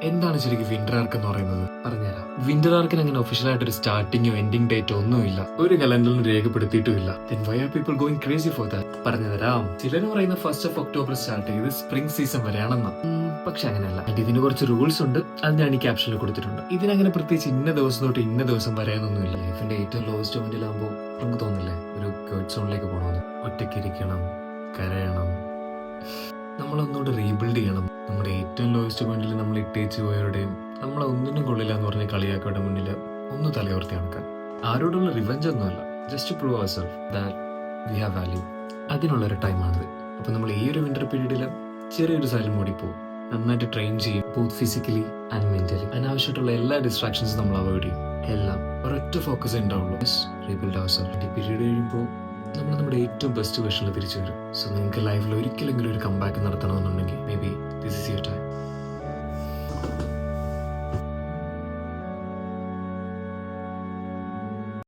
എന്താണ് ശരിക്കും വിന്റർ ആർക്ക് എന്ന് പറയുന്നത്? പറഞ്ഞുതരാം. വിന്റർ ആർക്കിന് അങ്ങനെ ഒഫീഷ്യലായിട്ട് ഒരു സ്റ്റാർട്ടിങ്ങോ എൻഡിങ് ഡേറ്റോ ഒന്നുമില്ല, ഒരു കലണ്ടറിലും രേഖപ്പെടുത്തിയിട്ടുമില്ല. Then why are people going crazy for that? പറഞ്ഞുതരാം. ചിലർ പറയുന്ന 1st of October സ്റ്റാർട്ട് ചെയ്ത് സ്പ്രിംഗ് സീസൺ വരെയാണെന്ന്. പക്ഷെ അങ്ങനെയല്ല. ഇതിന് കുറച്ച് റൂൾസ് ഉണ്ട്, അത് ഞാൻ ഈ ക്യാപ്ഷനിൽ കൊടുത്തിട്ടുണ്ട്. ഇതിനങ്ങനെ പ്രത്യേകിച്ച് ഇന്ന ദിവസം തൊട്ട് ഇന്ന ദിവസം വരാനൊന്നുമില്ല. ലൈഫിന്റെ ഏറ്റവും ലോവസ്റ്റ് മൊമെന്റിലാകുമ്പോൾ നമുക്ക് തോന്നില്ലേ ഒരു ഗേഡ് സോണിലേക്ക് പോകണമെന്ന്. ഒറ്റയ്ക്കിരിക്കണം, കരയണം, നമ്മളൊന്നുകൂടെ റീബിൽഡ് ചെയ്യണം. നമ്മുടെ ഏറ്റവും ലോവസ്റ്റ് പോയിന്റിൽ നമ്മൾ ഇട്ടേച്ച് പോയവരുടെയും നമ്മളെ ഒന്നിനും കൊള്ളില്ല എന്ന് പറഞ്ഞ കളിയാക്കയുടെ മുന്നിൽ ഒന്ന് തലയുയർത്തി നടക്കാൻ. ആരോടുള്ള റിവെഞ്ച് ഒന്നുമല്ല, just prove ourself that we have value. അതിനുള്ളൊരു ടൈമാണിത്. അപ്പൊ നമ്മൾ ഈ ഒരു വിന്റർ പീരീഡിൽ ചെറിയൊരു സൈലന്റ് മോഡിൽ പോകും, നന്നായിട്ട് ട്രെയിൻ ചെയ്യും, ബോത്ത് ഫിസിക്കലി ആൻഡ് മെന്റലി. അനാവശ്യമായിട്ടുള്ള എല്ലാ ഡിസ്ട്രാക്ഷൻസും നമ്മൾ അവോയ്ഡ് ചെയ്യും. എല്ലാം ഒരൊറ്റ ഫോക്കസ് ഉണ്ടാവുള്ളൂ, റീബിൽഡ് അവർ സെൽഫ്. ഈ പീരീഡ് കഴിയുമ്പോൾ നമ്മൾ നമ്മുടെ ഏറ്റവും ബെസ്റ്റ് വേർഷനിൽ തിരിച്ചു വരും. സോ നിങ്ങൾക്ക് ലൈഫിൽ ഒരിക്കലെങ്കിലും ഒരു കംബാക്ക് നടത്തണമെന്നുണ്ടെങ്കിൽ may be this is your time.